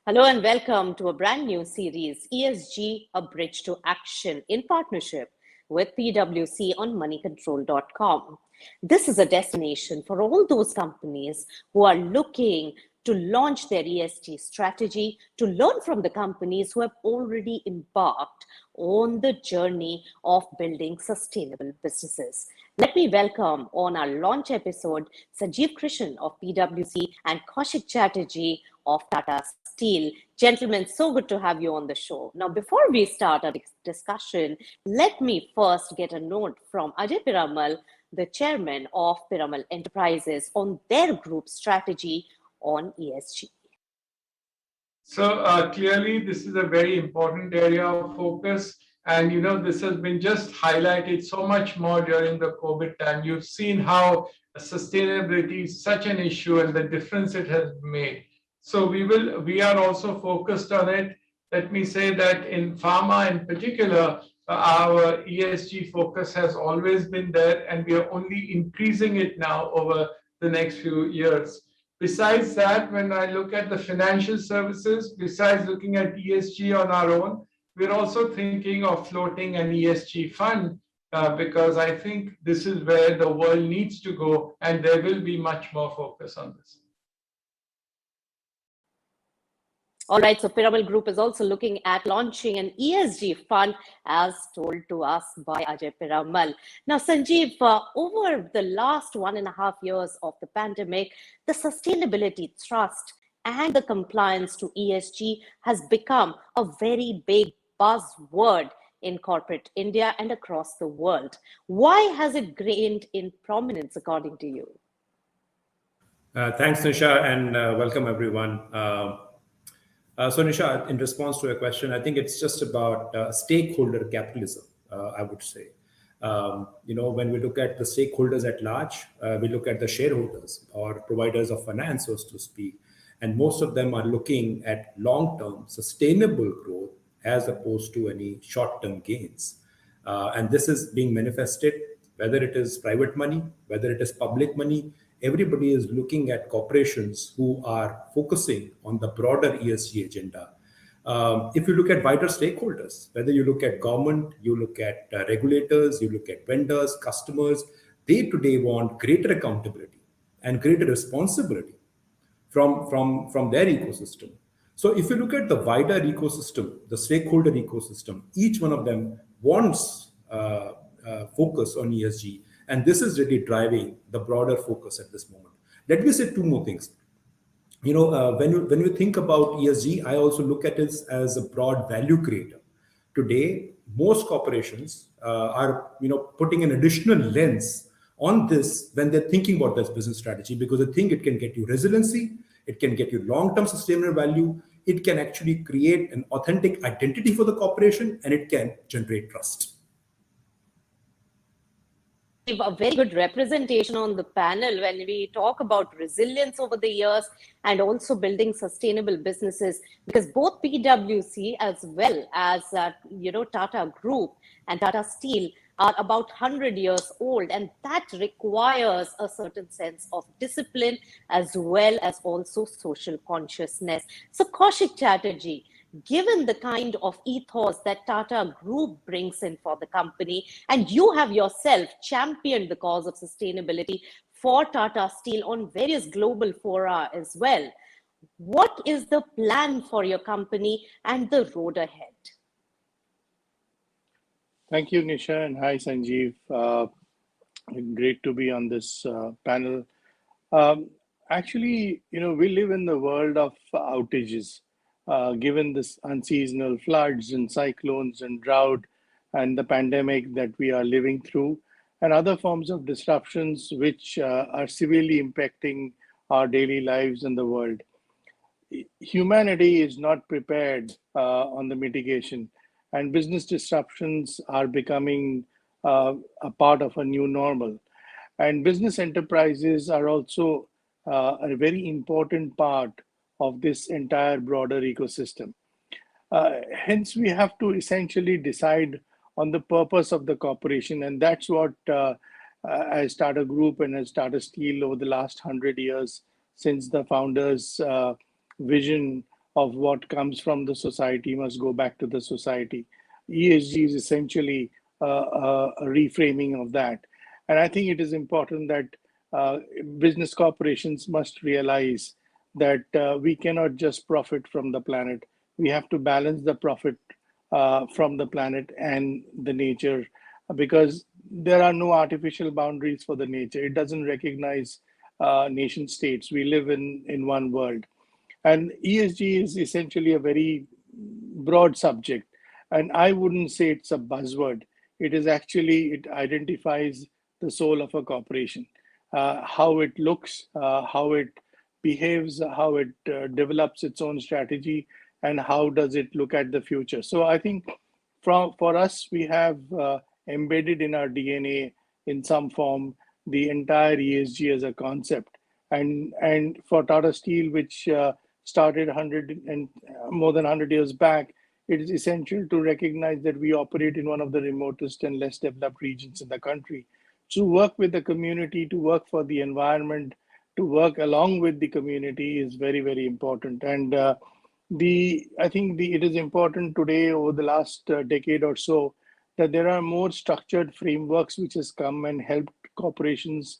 Hello and welcome to a brand new series, ESG, A Bridge to Action, in partnership with PwC on Moneycontrol.com. This is a destination for all those companies who are looking to launch their ESG strategy, to learn from the companies who have already embarked on the journey of building sustainable businesses. Let me welcome on our launch episode Sanjeev Krishan of PwC and Kaushik Chatterjee of Tata Steel. Gentlemen, so good to have you on the show. Now, before we start our discussion, let me first get a note from Ajay Piramal, the chairman of Piramal Enterprises, on their group strategy on ESG. So clearly, this is a very important area of focus. And, this has been just highlighted so much more during the COVID time. You've seen how sustainability is such an issue and the difference it has made. So we are also focused on it. Let me say that in pharma in particular, our ESG focus has always been there, and we are only increasing it now over the next few years. Besides that, when I look at the financial services, besides looking at ESG on our own, we're also thinking of floating an ESG fund because I think this is where the world needs to go, and there will be much more focus on this. All right, so Piramal Group is also looking at launching an ESG fund, as told to us by Ajay Piramal. Now, Sanjeev, over the last 1.5 years of the pandemic, the sustainability thrust and the compliance to ESG has become a very big buzzword in corporate India and across the world. Why has it gained in prominence, according to you? Thanks, Nisha, and welcome everyone. So Nisha, in response to your question, I think it's just about stakeholder capitalism, I would say. When we look at the stakeholders at large, we look at the shareholders or providers of finance, so to speak, and most of them are looking at long-term sustainable growth as opposed to any short-term gains. And this is being manifested, whether it is private money, whether it is public money. Everybody is looking at corporations who are focusing on the broader ESG agenda. If you look at wider stakeholders, whether you look at government, you look at regulators, you look at vendors, customers, they today want greater accountability and greater responsibility from their ecosystem. So if you look at the wider ecosystem, the stakeholder ecosystem, each one of them wants focus on ESG. And this is really driving the broader focus at this moment. Let me say two more things. When you think about ESG, I also look at it as a broad value creator. Today, most corporations are putting an additional lens on this when they're thinking about this business strategy, because they think it can get you resiliency, it can get you long-term sustainable value, it can actually create an authentic identity for the corporation, and it can generate trust. A very good representation on the panel when we talk about resilience over the years and also building sustainable businesses, because both PwC as well as Tata Group and Tata Steel are about 100 years old, and that requires a certain sense of discipline as well as also social consciousness. So Kaushik Chatterjee, given the kind of ethos that Tata Group brings in for the company, and you have yourself championed the cause of sustainability for Tata Steel on various global fora as well, what is the plan for your company and the road ahead? Thank you, Nisha, and hi, Sanjeev. Great to be on this panel. Actually, we live in the world of outages. Given this unseasonal floods and cyclones and drought and the pandemic that we are living through, and other forms of disruptions which are severely impacting our daily lives in the world. Humanity is not prepared on the mitigation, and business disruptions are becoming a part of a new normal. And business enterprises are also a very important part of this entire broader ecosystem. Hence, we have to essentially decide on the purpose of the corporation, and that's what as Tata Group and as Tata Steel over the last 100 years, since the founders' vision of what comes from the society must go back to the society. ESG is essentially a reframing of that. And I think it is important that business corporations must realize that we cannot just profit from the planet. We have to balance the profit from the planet and the nature, because there are no artificial boundaries for the nature. It doesn't recognize nation states. We live in one world. And ESG is essentially a very broad subject. And I wouldn't say it's a buzzword. It is actually, it identifies the soul of a corporation, how it looks, how it behaves, how it develops its own strategy, and how does it look at the future. So I think for us, we have embedded in our DNA in some form the entire ESG as a concept. And for Tata Steel, which started 100 and more than 100 years back, it is essential to recognize that we operate in one of the remotest and less developed regions in the country. To work with the community, to work for the environment, to work along with the community is very, very important. And I think it is important today, over the last decade or so, that there are more structured frameworks which has come and helped corporations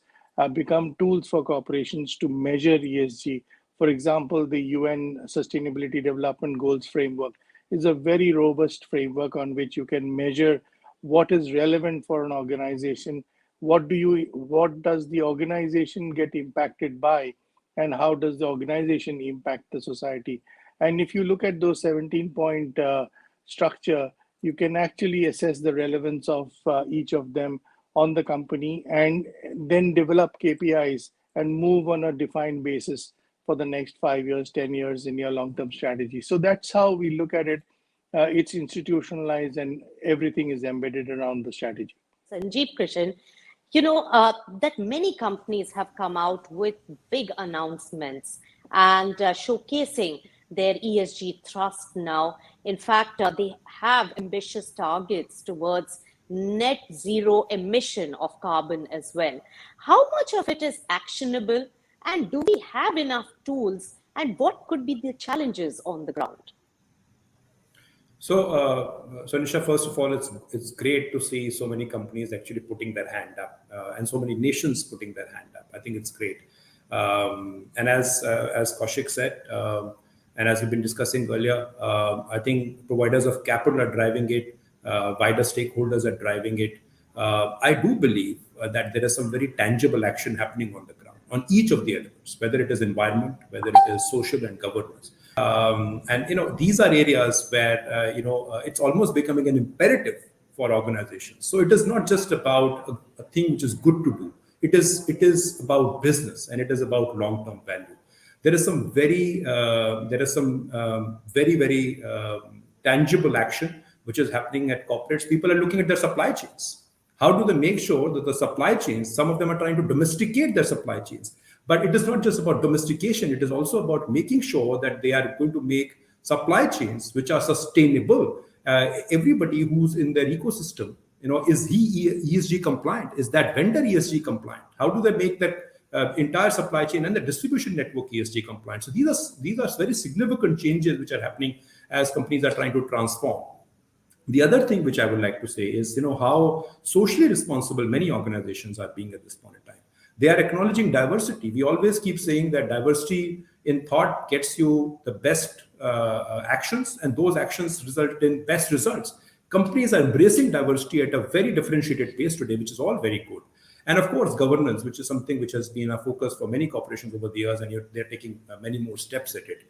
become tools for corporations to measure ESG. For example, the UN Sustainability Development Goals framework is a very robust framework on which you can measure what is relevant for an organization, what does the organization get impacted by, and how does the organization impact the society. And if you look at those 17-point structure, you can actually assess the relevance of each of them on the company, and then develop KPIs and move on a defined basis for the next 5 years, 10 years in your long-term strategy. So that's how we look at it. It's institutionalized and everything is embedded around the strategy. Sanjeev, Krishan, that many companies have come out with big announcements and showcasing their ESG thrust now. In fact, they have ambitious targets towards net zero emission of carbon as well. How much of it is actionable, and do we have enough tools, and what could be the challenges on the ground? So Nisha, first of all, it's great to see so many companies actually putting their hand up, and so many nations putting their hand up. I think it's great. And as Kaushik said, and as we've been discussing earlier, I think providers of capital are driving it, wider stakeholders are driving it. I do believe that there is some very tangible action happening on the ground on each of the elements, whether it is environment, whether it is social and governance. And these are areas where it's almost becoming an imperative for organizations. So it is not just about a thing which is good to do. It is about business, and it is about long-term value. There is some very tangible action which is happening at corporates. People are looking at their supply chains. How do they make sure that the supply chains, some of them are trying to domesticate their supply chains. But it is not just about domestication. It is also about making sure that they are going to make supply chains which are sustainable. Everybody who's in their ecosystem, is he ESG compliant? Is that vendor ESG compliant? How do they make that entire supply chain and the distribution network ESG compliant? So these are very significant changes which are happening as companies are trying to transform. The other thing which I would like to say is, how socially responsible many organizations are being at this point in time. They are acknowledging diversity. We always keep saying that diversity in thought gets you the best actions, and those actions result in best results. Companies are embracing diversity at a very differentiated pace today, which is all very good. And of course, governance, which is something which has been a focus for many corporations over the years, and they're taking many more steps at it.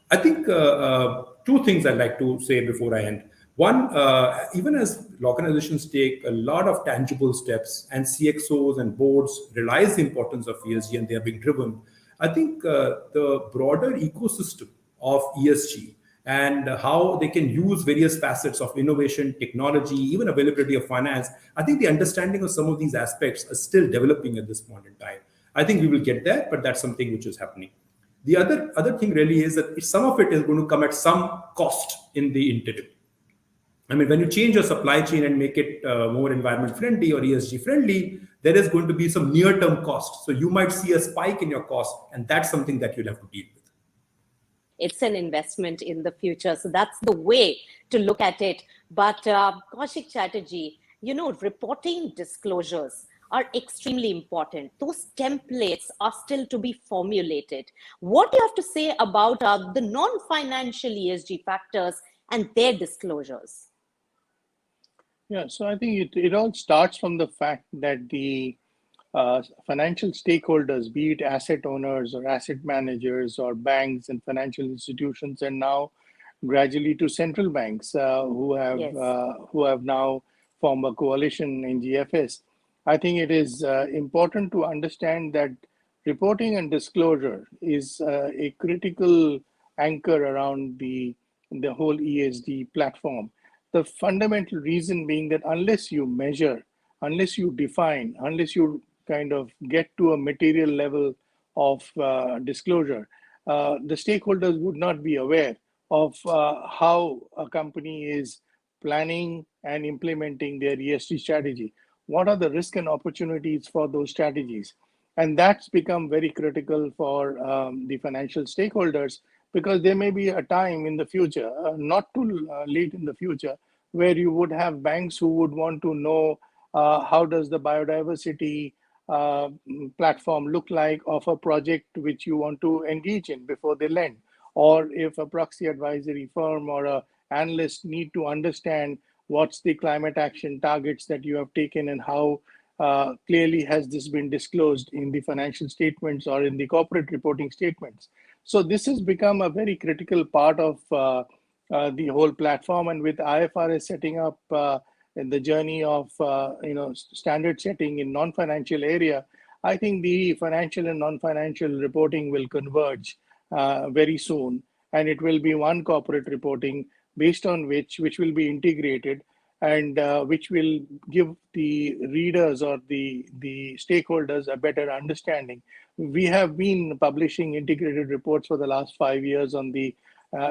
I think two things I'd like to say before I end. One, even as organizations take a lot of tangible steps and CXOs and boards realize the importance of ESG and they are being driven, I think the broader ecosystem of ESG and how they can use various facets of innovation, technology, even availability of finance, I think the understanding of some of these aspects is still developing at this point in time. I think we will get there, but that's something which is happening. The other thing really is that some of it is going to come at some cost in the interim. I mean, when you change your supply chain and make it more environment friendly or ESG friendly, there is going to be some near-term cost. So you might see a spike in your cost, and that's something that you'll have to deal with. it's an investment in the future. So that's the way to look at it. But Kaushik Chatterjee, reporting disclosures are extremely important. Those templates are still to be formulated. What do you have to say about the non-financial ESG factors and their disclosures? Yeah, so I think it all starts from the fact that the financial stakeholders, be it asset owners or asset managers or banks and financial institutions, and now gradually to central banks Yes. who have now formed a coalition in GFS. I think it is important to understand that reporting and disclosure is a critical anchor around the whole ESG platform. The fundamental reason being that unless you measure, unless you define, unless you kind of get to a material level of disclosure, the stakeholders would not be aware of how a company is planning and implementing their ESG strategy. What are the risks and opportunities for those strategies? And that's become very critical for the financial stakeholders, because there may be a time in the future, not too late in the future, where you would have banks who would want to know how does the biodiversity platform look like of a project which you want to engage in before they lend, or if a proxy advisory firm or a analyst need to understand what's the climate action targets that you have taken and how clearly has this been disclosed in the financial statements or in the corporate reporting statements. So this has become a very critical part of the whole platform, and with IFRS setting up in the journey of standard setting in non-financial area, I think the financial and non-financial reporting will converge very soon, and it will be one corporate reporting based on which will be integrated, and which will give the readers or the stakeholders a better understanding. We have been publishing integrated reports for the last 5 years on the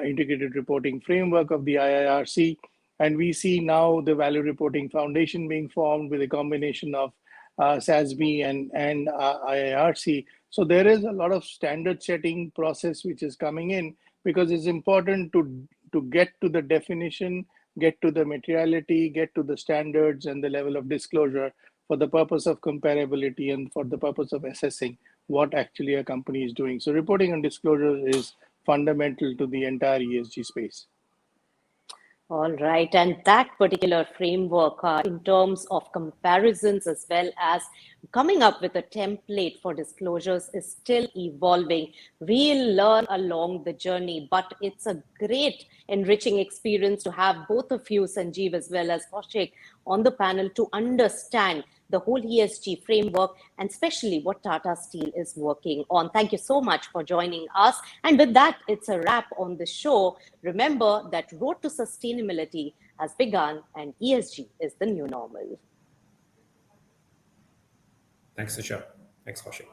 integrated reporting framework of the IIRC, and we see now the Value Reporting Foundation being formed with a combination of SASB and IIRC. So there is a lot of standard setting process which is coming in, because it's important to get to the definition, get to the materiality, get to the standards and the level of disclosure for the purpose of comparability and for the purpose of assessing what actually a company is doing. So reporting and disclosure is fundamental to the entire ESG space. All right. And that particular framework in terms of comparisons as well as coming up with a template for disclosures is still evolving. We'll learn along the journey, but it's a great enriching experience to have both of you, Sanjeev as well as Kaushik, on the panel to understand the whole ESG framework and especially what Tata Steel is working on. Thank you so much for joining us. And with that, it's a wrap on the show. Remember that road to sustainability has begun and ESG is the new normal. Thanks, Nisha. Thanks, Kaushik.